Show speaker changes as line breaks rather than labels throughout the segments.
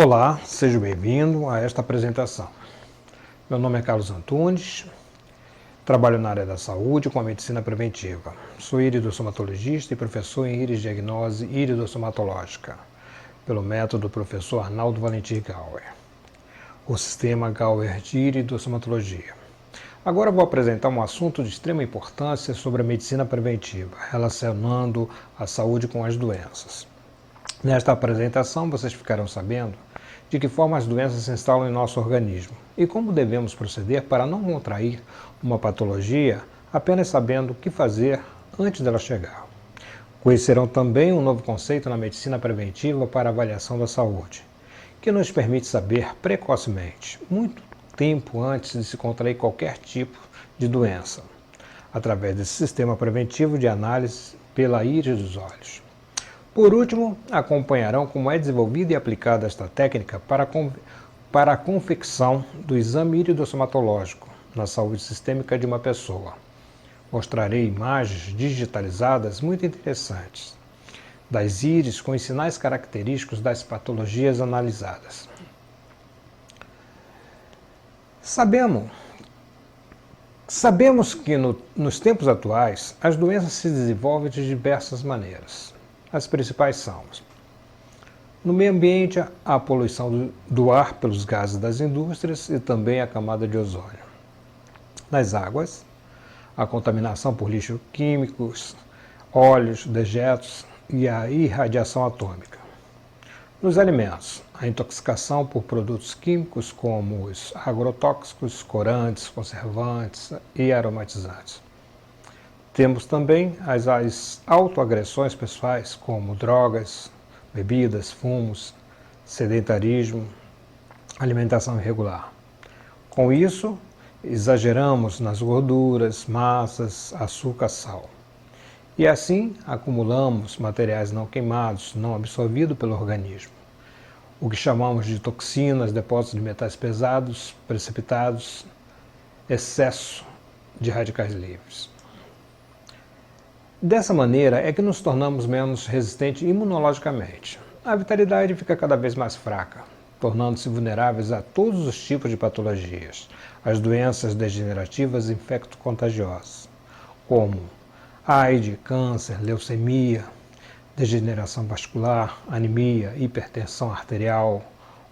Olá, seja bem-vindo a esta apresentação. Meu nome é Carlos Antunes, trabalho na área da saúde com a medicina preventiva. Sou iridostomatologista e professor em irisdiagnose iridostomatológica, pelo método professor Arnaldo Valentim Gauer, o sistema Gauer de iridostomatologia. Agora vou apresentar um assunto de extrema importância sobre a medicina preventiva, relacionando a saúde com as doenças. Nesta apresentação, vocês ficarão sabendo de que forma as doenças se instalam em nosso organismo e como devemos proceder para não contrair uma patologia apenas sabendo o que fazer antes dela chegar. Conhecerão também um novo conceito na medicina preventiva para avaliação da saúde, que nos permite saber precocemente, muito tempo antes de se contrair qualquer tipo de doença, através desse sistema preventivo de análise pela íris dos olhos. Por último, acompanharão como é desenvolvida e aplicada esta técnica para a confecção do exame iridostomatológico na saúde sistêmica de uma pessoa. Mostrarei imagens digitalizadas muito interessantes das íris com os sinais característicos das patologias analisadas. Sabemos que nos tempos atuais as doenças se desenvolvem de diversas maneiras. As principais são: no meio ambiente, a poluição do ar pelos gases das indústrias e também a camada de ozônio. Nas águas, a contaminação por lixos químicos, óleos, dejetos e a irradiação atômica. Nos alimentos, a intoxicação por produtos químicos como os agrotóxicos, corantes, conservantes e aromatizantes. Temos também as autoagressões pessoais, como drogas, bebidas, fumos, sedentarismo, alimentação irregular. Com isso, exageramos nas gorduras, massas, açúcar, sal. E assim acumulamos materiais não queimados, não absorvidos pelo organismo, o que chamamos de toxinas, depósitos de metais pesados, precipitados, excesso de radicais livres. Dessa maneira é que nos tornamos menos resistentes imunologicamente. A vitalidade fica cada vez mais fraca, tornando-se vulneráveis a todos os tipos de patologias, as doenças degenerativas e infecto-contagiosas, como AIDS, câncer, leucemia, degeneração vascular, anemia, hipertensão arterial,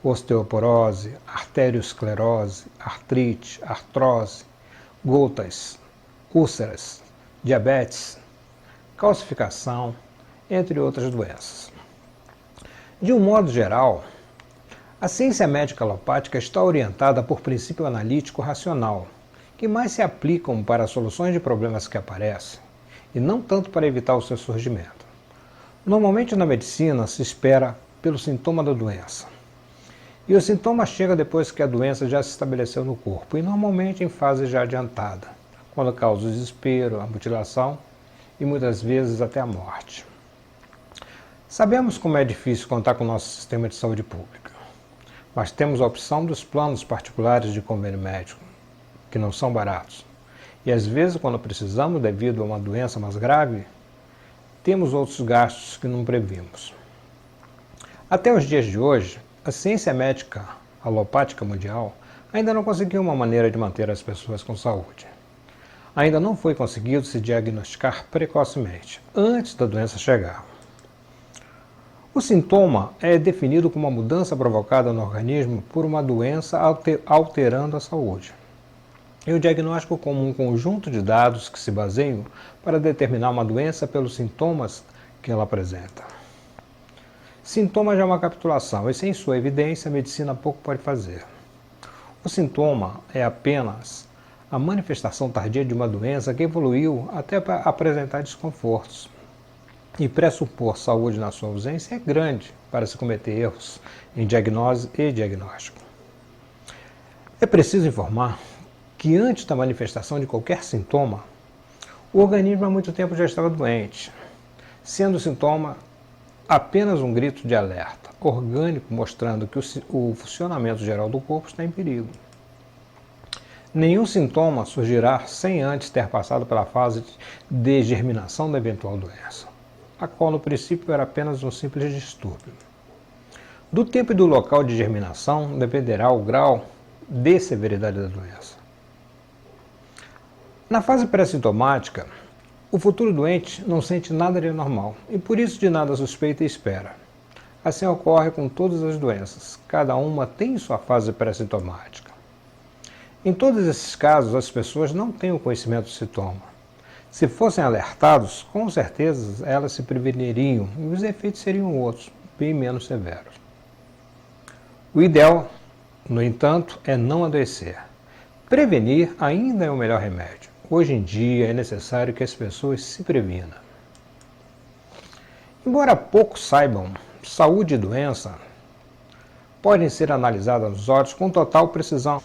osteoporose, arteriosclerose, artrite, artrose, gotas, úlceras, diabetes, calcificação, entre outras doenças. De um modo geral, a ciência médica alopática está orientada por princípio analítico racional, que mais se aplicam para soluções de problemas que aparecem, e não tanto para evitar o seu surgimento. Normalmente na medicina se espera pelo sintoma da doença, e o sintoma chega depois que a doença já se estabeleceu no corpo, e normalmente em fase já adiantada, quando causa o desespero, a mutilação e muitas vezes até a morte. Sabemos como é difícil contar com o nosso sistema de saúde pública, mas temos a opção dos planos particulares de convênio médico, que não são baratos. E às vezes, quando precisamos devido a uma doença mais grave, temos outros gastos que não previmos. Até os dias de hoje, a ciência médica alopática mundial ainda não conseguiu uma maneira de manter as pessoas com saúde. Ainda não foi conseguido se diagnosticar precocemente, antes da doença chegar. O sintoma é definido como uma mudança provocada no organismo por uma doença alterando a saúde. E o diagnóstico como um conjunto de dados que se baseiam para determinar uma doença pelos sintomas que ela apresenta. Sintoma já é uma capitulação, e sem sua evidência a medicina pouco pode fazer. O sintoma é apenas a manifestação tardia de uma doença que evoluiu até para apresentar desconfortos. E pressupor saúde na sua ausência é grande para se cometer erros em diagnose e diagnóstico. É preciso informar que antes da manifestação de qualquer sintoma, o organismo há muito tempo já estava doente, sendo o sintoma apenas um grito de alerta orgânico mostrando que o funcionamento geral do corpo está em perigo. Nenhum sintoma surgirá sem antes ter passado pela fase de germinação da eventual doença, a qual no princípio era apenas um simples distúrbio. Do tempo e do local de germinação dependerá o grau de severidade da doença. Na fase pré-sintomática, o futuro doente não sente nada de anormal e por isso de nada suspeita e espera. Assim ocorre com todas as doenças, cada uma tem sua fase pré-sintomática. Em todos esses casos, as pessoas não têm o conhecimento do sintoma. Se fossem alertados, com certeza elas se preveniriam e os efeitos seriam outros, bem menos severos. O ideal, no entanto, é não adoecer. Prevenir ainda é o melhor remédio. Hoje em dia é necessário que as pessoas se previnam. Embora poucos saibam, saúde e doença podem ser analisadas nos olhos com total precisão.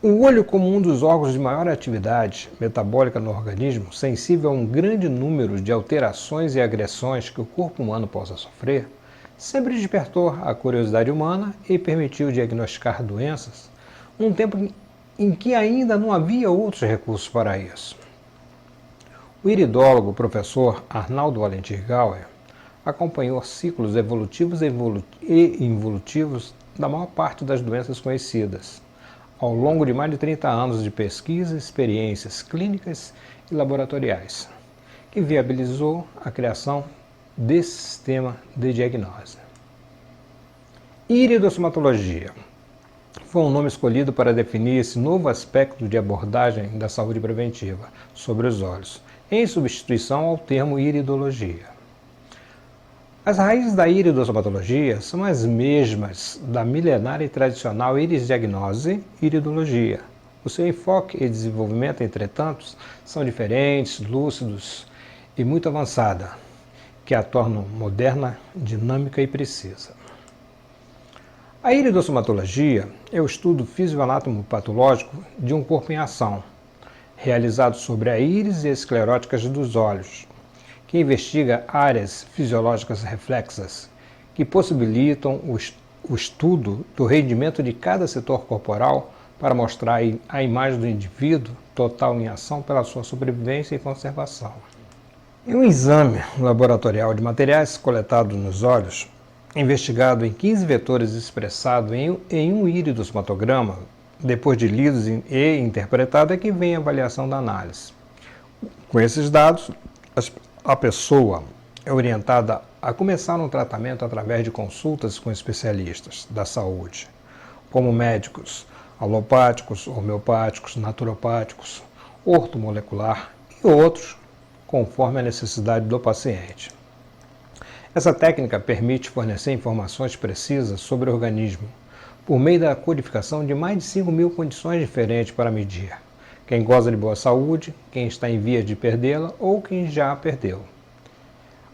O olho, como um dos órgãos de maior atividade metabólica no organismo, sensível a um grande número de alterações e agressões que o corpo humano possa sofrer, sempre despertou a curiosidade humana e permitiu diagnosticar doenças num tempo em que ainda não havia outros recursos para isso. O iridólogo professor Arnaldo Valentim Gauer acompanhou ciclos evolutivos e involutivos da maior parte das doenças conhecidas, ao longo de mais de 30 anos de pesquisa, experiências clínicas e laboratoriais, que viabilizou a criação desse sistema de diagnose. Iridostomatologia foi um nome escolhido para definir esse novo aspecto de abordagem da saúde preventiva sobre os olhos, em substituição ao termo iridologia. As raízes da iridostomatologia são as mesmas da milenária e tradicional irisdiagnose e iridologia. O seu enfoque e desenvolvimento, entretanto, são diferentes, lúcidos e muito avançada, que a tornam moderna, dinâmica e precisa. A iridostomatologia é o estudo fisioanatomo-patológico de um corpo em ação, realizado sobre a íris e escleróticas dos olhos, que investiga áreas fisiológicas reflexas que possibilitam o estudo do rendimento de cada setor corporal para mostrar a imagem do indivíduo total em ação pela sua sobrevivência e conservação. Em um exame laboratorial de materiais coletados nos olhos, investigado em 15 vetores expressado em um iridostomatograma, depois de lidos e interpretado, é que vem a avaliação da análise. Com esses dados, a pessoa é orientada a começar um tratamento através de consultas com especialistas da saúde, como médicos alopáticos, homeopáticos, naturopáticos, ortomolecular e outros, conforme a necessidade do paciente. Essa técnica permite fornecer informações precisas sobre o organismo, por meio da codificação de mais de 5.000 condições diferentes para medir quem goza de boa saúde, quem está em vias de perdê-la ou quem já a perdeu.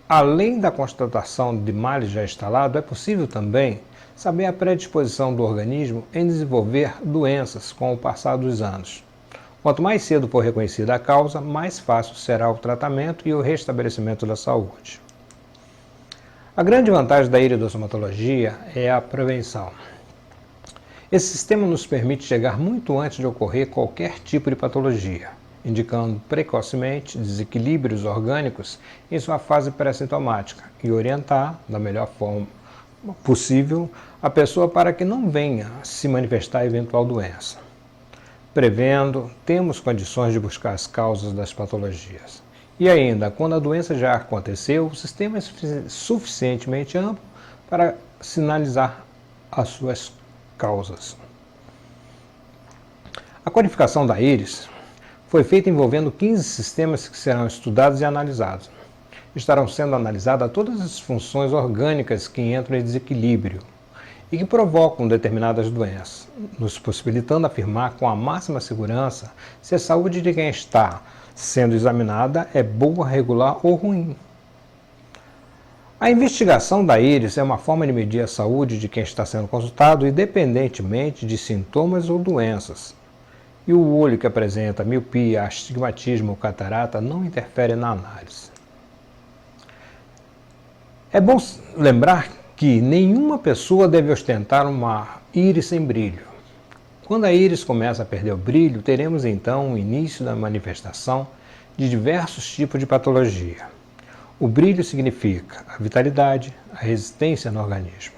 Além da constatação de males já instalados, é possível também saber a predisposição do organismo em desenvolver doenças com o passar dos anos. Quanto mais cedo for reconhecida a causa, mais fácil será o tratamento e o restabelecimento da saúde. A grande vantagem da iridostomatologia é a prevenção. Esse sistema nos permite chegar muito antes de ocorrer qualquer tipo de patologia, indicando precocemente desequilíbrios orgânicos em sua fase pré-sintomática e orientar, da melhor forma possível, a pessoa para que não venha a se manifestar eventual doença. Prevendo, temos condições de buscar as causas das patologias. E ainda, quando a doença já aconteceu, o sistema é suficientemente amplo para sinalizar as suas causas. A codificação da íris foi feita envolvendo 15 sistemas que serão estudados e analisados. Estarão sendo analisadas todas as funções orgânicas que entram em desequilíbrio e que provocam determinadas doenças, nos possibilitando afirmar com a máxima segurança se a saúde de quem está sendo examinada é boa, regular ou ruim. A investigação da íris é uma forma de medir a saúde de quem está sendo consultado, independentemente de sintomas ou doenças. E o olho que apresenta miopia, astigmatismo ou catarata não interfere na análise. É bom lembrar que nenhuma pessoa deve ostentar uma íris sem brilho. Quando a íris começa a perder o brilho, teremos então o início da manifestação de diversos tipos de patologia. O brilho significa a vitalidade, a resistência no organismo.